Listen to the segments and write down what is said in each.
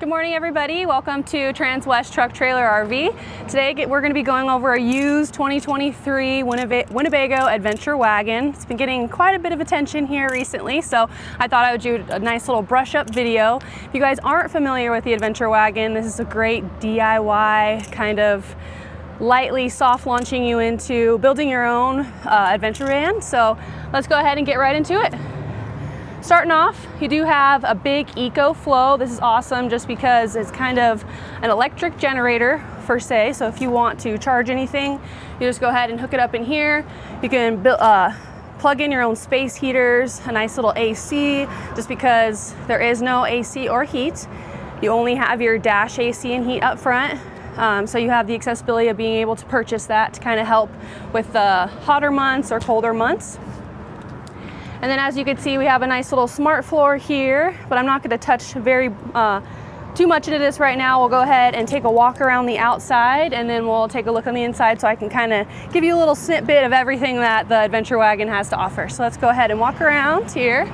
Good morning, everybody. Welcome to Transwest Truck Trailer RV. Today we're going to be going over a used 2023 Winnebago Adventure Wagon. It's been getting quite a bit of attention here recently, so I thought I would do a nice little brush-up video. If you guys aren't familiar with the Adventure Wagon, this is a great DIY kind of lightly soft launching you into building your own adventure van. So let's go ahead and get right into it. Starting off, you do have a big EcoFlow. This is awesome just because it's kind of an electric generator per se. So if you want to charge anything, you just go ahead and hook it up in here. You can plug in your own space heaters, a nice little AC, just because there is no AC or heat. You only have your dash AC and heat up front. So you have the accessibility of being able to purchase that to kind of help with the hotter months or colder months. And then as you can see, we have a nice little smart floor here, but I'm not going to touch too much into this right now. We'll go ahead and take a walk around the outside, and then we'll take a look on the inside so I can kind of give you a little snippet of everything that the Adventure Wagon has to offer. So let's go ahead and walk around here.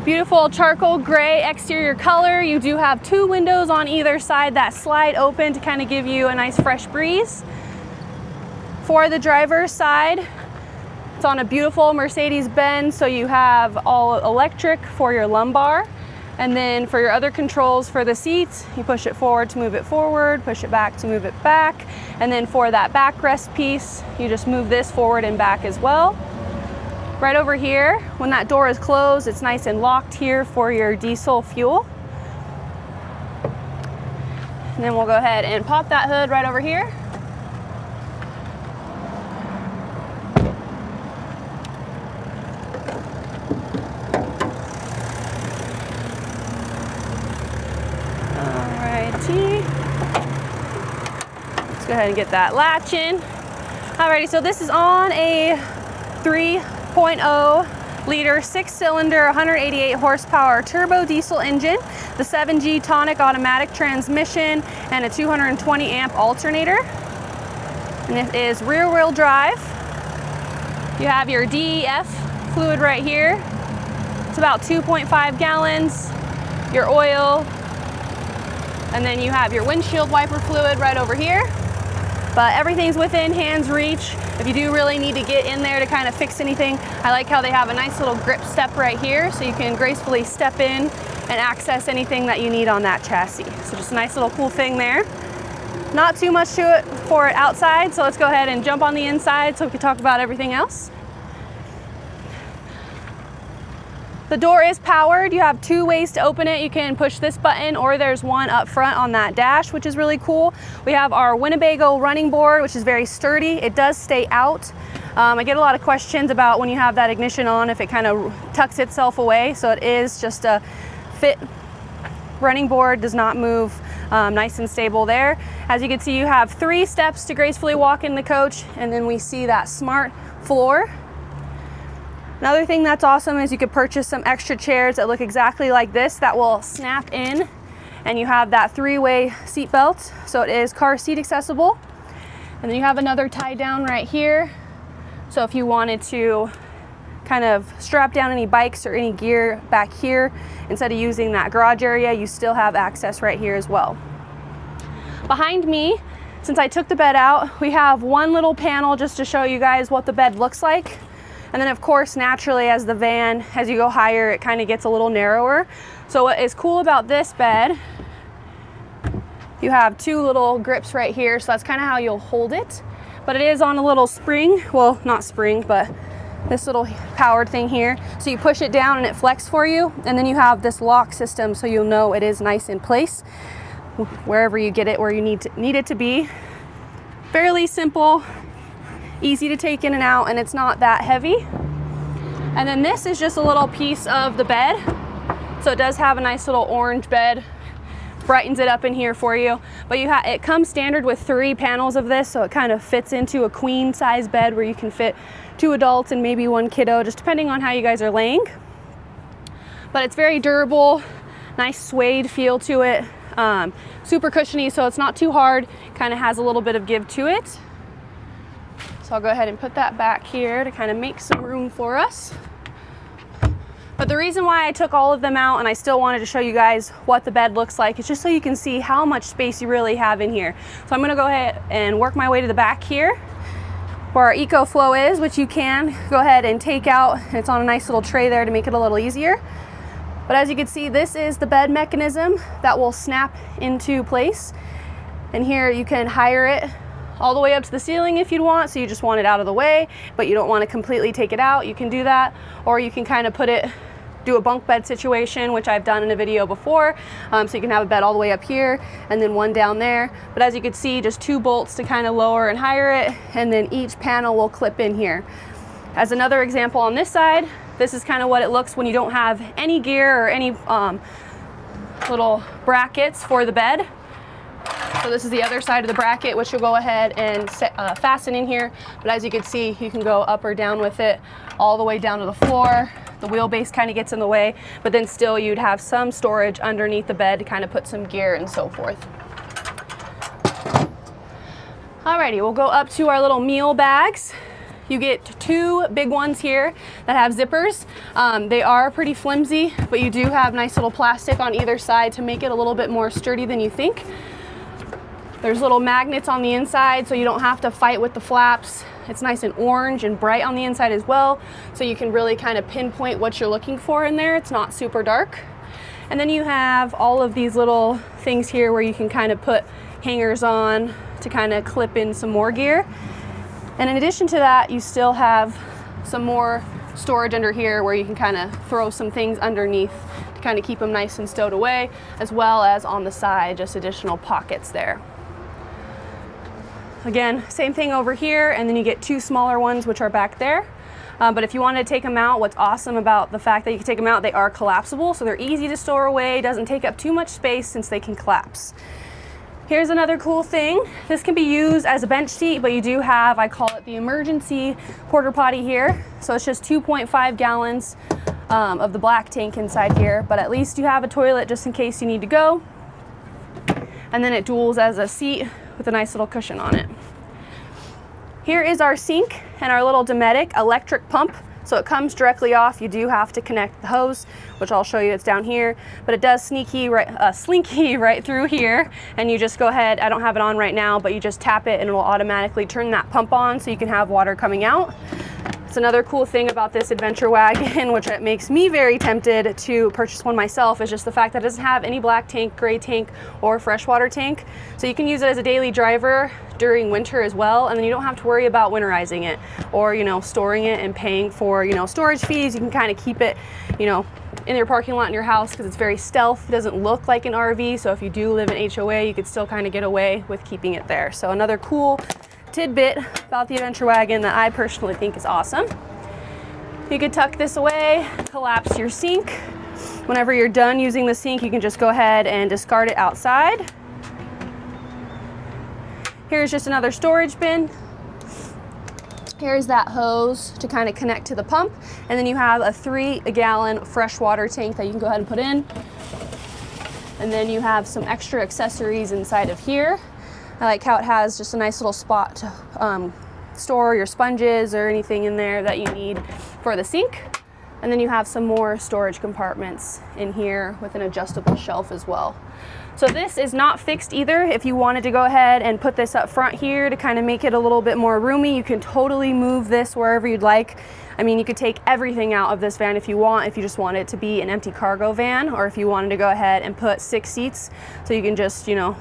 Beautiful charcoal gray exterior color. You do have two windows on either side that slide open to kind of give you a nice fresh breeze. For the driver's side, it's on a beautiful Mercedes-Benz, so you have all electric for your lumbar. And then for your other controls for the seats, you push it forward to move it forward, push it back to move it back. And then for that backrest piece, you just move this forward and back as well. Right over here, when that door is closed, it's nice and locked here for your diesel fuel. And then we'll go ahead and pop that hood right over here. Let's go ahead and get that latch in. Alrighty, so this is on a 3.0 liter 6-cylinder 188 horsepower turbo diesel engine, the 7G tonic automatic transmission, and a 220 amp alternator. And it is rear wheel drive. You have your DEF fluid right here. It's about 2.5 gallons. Your oil. And then you have your windshield wiper fluid right over here. But everything's within hand's reach. If you do really need to get in there to kind of fix anything, I like how they have a nice little grip step right here so you can gracefully step in and access anything that you need on that chassis. So just a nice little cool thing there. Not too much to it for it outside, so let's go ahead and jump on the inside so we can talk about everything else. The door is powered. You have two ways to open it. You can push this button, or there's one up front on that dash, which is really cool. We have our Winnebago running board, which is very sturdy. It does stay out. I get a lot of questions about when you have that ignition on, if it kind of tucks itself away. So it is just a fit running board, does not move, nice and stable there. As you can see, you have 3 steps to gracefully walk in the coach, and then we see that smart floor. Another thing that's awesome is you could purchase some extra chairs that look exactly like this that will snap in, and you have that 3-way seat belt, so it is car seat accessible. And then you have another tie down right here, so if you wanted to kind of strap down any bikes or any gear back here, instead of using that garage area, you still have access right here as well. Behind me, since I took the bed out, we have one little panel just to show you guys what the bed looks like. And then of course, naturally, as the van, as you go higher, it kind of gets a little narrower. So what is cool about this bed, you have 2 little grips right here. So that's kind of how you'll hold it. But it is on a little spring, well, not spring, but this little powered thing here. So you push it down and it flexes for you. And then you have this lock system, so you'll know it is nice in place wherever you get it, where you need it to be. Fairly simple. Easy to take in and out, and it's not that heavy. And then this is just a little piece of the bed. So it does have a nice little orange bed, brightens it up in here for you. But it comes standard with 3 panels of this, so it kind of fits into a queen size bed where you can fit 2 adults and maybe 1 kiddo, just depending on how you guys are laying. But it's very durable, nice suede feel to it, super cushiony, so it's not too hard, kind of has a little bit of give to it. So I'll go ahead and put that back here to kind of make some room for us. But the reason why I took all of them out and I still wanted to show you guys what the bed looks like is just so you can see how much space you really have in here. So I'm gonna go ahead and work my way to the back here where our EcoFlow is, which you can go ahead and take out. It's on a nice little tray there to make it a little easier. But as you can see, this is the bed mechanism that will snap into place. And here you can hire it all the way up to the ceiling if you'd want, so you just want it out of the way, but you don't want to completely take it out, you can do that. Or you can kind of do a bunk bed situation, which I've done in a video before. So you can have a bed all the way up here and then one down there. But as you can see, just 2 bolts to kind of lower and higher it, and then each panel will clip in here. As another example on this side, this is kind of what it looks when you don't have any gear or any little brackets for the bed. So this is the other side of the bracket, which you'll go ahead and fasten in here. But as you can see, you can go up or down with it all the way down to the floor. The wheelbase kind of gets in the way, but then still you'd have some storage underneath the bed to kind of put some gear and so forth. Alrighty, we'll go up to our little meal bags. You get 2 big ones here that have zippers. They are pretty flimsy, but you do have nice little plastic on either side to make it a little bit more sturdy than you think. There's little magnets on the inside, so you don't have to fight with the flaps. It's nice and orange and bright on the inside as well, so you can really kind of pinpoint what you're looking for in there. It's not super dark. And then you have all of these little things here where you can kind of put hangers on to kind of clip in some more gear. And in addition to that, you still have some more storage under here where you can kind of throw some things underneath to kind of keep them nice and stowed away, as well as on the side, just additional pockets there. Again, same thing over here, and then you get 2 smaller ones which are back there. But if you want to take them out, what's awesome about the fact that you can take them out, they are collapsible, so they're easy to store away, doesn't take up too much space since they can collapse. Here's another cool thing. This can be used as a bench seat, but you do have, I call it the emergency porta potty here. So it's just 2.5 gallons of the black tank inside here, but at least you have a toilet just in case you need to go. And then it duals as a seat with a nice little cushion on it. Here is our sink and our little Dometic electric pump. So it comes directly off. You do have to connect the hose, which I'll show you, it's down here, but it does slinky right through here. And you just go ahead, I don't have it on right now, but you just tap it and it will automatically turn that pump on so you can have water coming out. It's another cool thing about this adventure wagon, which makes me very tempted to purchase one myself, is just the fact that it doesn't have any black tank, gray tank, or freshwater tank. So you can use it as a daily driver during winter as well, and then you don't have to worry about winterizing it or, you know, storing it and paying for, you know, storage fees. You can kind of keep it, you know, in your parking lot in your house because it's very stealth. It doesn't look like an RV, so if you do live in HOA, you could still kind of get away with keeping it there. So another cool tidbit about the adventure wagon that I personally think is awesome. You could tuck this away, collapse your sink. Whenever you're done using the sink, you can just go ahead and discard it outside. Here's just another storage bin. Here's that hose to kind of connect to the pump. And then you have a 3-gallon freshwater tank that you can go ahead and put in. And then you have some extra accessories inside of here. I like how it has just a nice little spot to store your sponges or anything in there that you need for the sink. And then you have some more storage compartments in here with an adjustable shelf as well. So this is not fixed either. If you wanted to go ahead and put this up front here to kind of make it a little bit more roomy, you can totally move this wherever you'd like. I mean, you could take everything out of this van if you want, if you just want it to be an empty cargo van, or if you wanted to go ahead and put 6 seats so you can just, you know,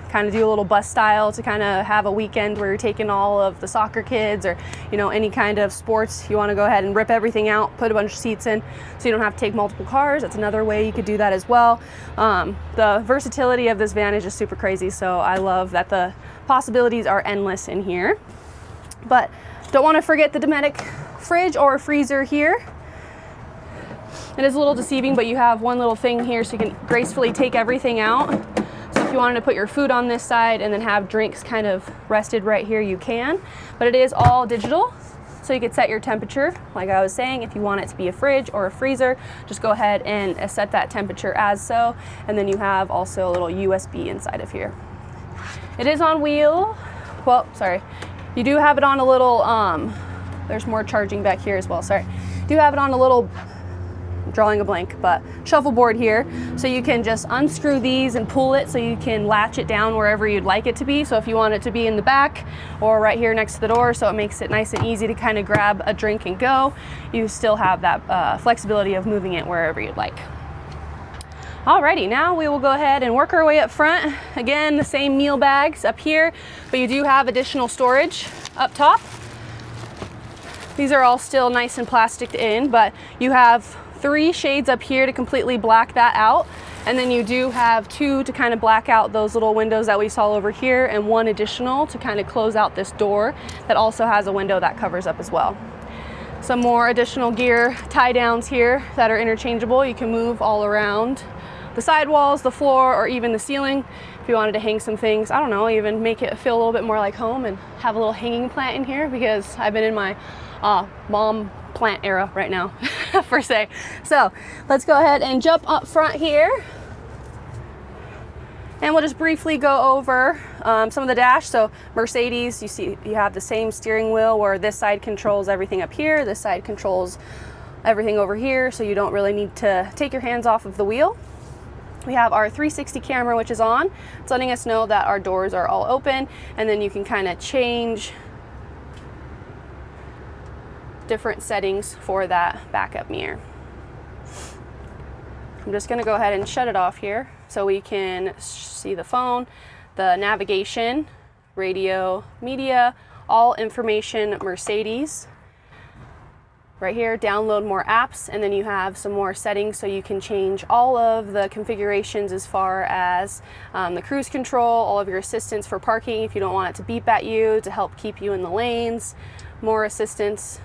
kind of do a little bus style to kind of have a weekend where you're taking all of the soccer kids or, you know, any kind of sports. You want to go ahead and rip everything out, put a bunch of seats in so you don't have to take multiple cars. That's another way you could do that as well. The versatility of this van is just super crazy, so I love that the possibilities are endless in here. But don't want to forget the Dometic fridge or freezer here. It is a little deceiving, but you have one little thing here so you can gracefully take everything out. So if you wanted to put your food on this side and then have drinks kind of rested right here, you can. But it is all digital, so you could set your temperature. Like I was saying, if you want it to be a fridge or a freezer, just go ahead and set that temperature as so. And then you have also a little USB inside of here. It is on wheel. Well, sorry. You do have it on a little, there's more charging back here as well, sorry. You do have it on a little drawing a blank, but shuffleboard here. So you can just unscrew these and pull it so you can latch it down wherever you'd like it to be. So if you want it to be in the back or right here next to the door, so it makes it nice and easy to kind of grab a drink and go, you still have that flexibility of moving it wherever you'd like. Alrighty, now we will go ahead and work our way up front. Again, the same meal bags up here, but you do have additional storage up top. These are all still nice and plasticed in, but you have 3 shades up here to completely black that out. And then you do have 2 to kind of black out those little windows that we saw over here, and 1 additional to kind of close out this door that also has a window that covers up as well. Some more additional gear tie downs here that are interchangeable. You can move all around the sidewalls, the floor, or even the ceiling. If you wanted to hang some things, I don't know, even make it feel a little bit more like home and have a little hanging plant in here, because I've been in my mom plant era right now, per se. So let's go ahead and jump up front here. And we'll just briefly go over some of the dash. So Mercedes, you see you have the same steering wheel where this side controls everything up here, this side controls everything over here, so you don't really need to take your hands off of the wheel. We have our 360 camera, which is on. It's letting us know that our doors are all open, and then you can kind of change different settings for that backup mirror. I'm just gonna go ahead and shut it off here so we can see the phone, the navigation, radio, media, all information Mercedes. Right here, download more apps, and then you have some more settings so you can change all of the configurations as far as the cruise control, all of your assistance for parking if you don't want it to beep at you to help keep you in the lanes, more assistance,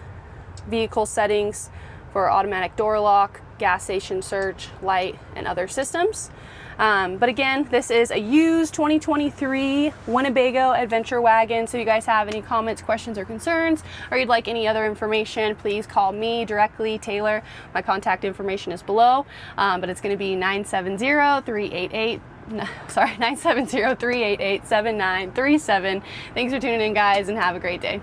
vehicle settings for automatic door lock, gas station search, light, and other systems. But again, this is a used 2023 Winnebago adventure wagon. So if you guys have any comments, questions, or concerns, or you'd like any other information, please call me directly, Taylor. My contact information is below, but it's going to be 970-388-7937. Thanks for tuning in, guys, and have a great day.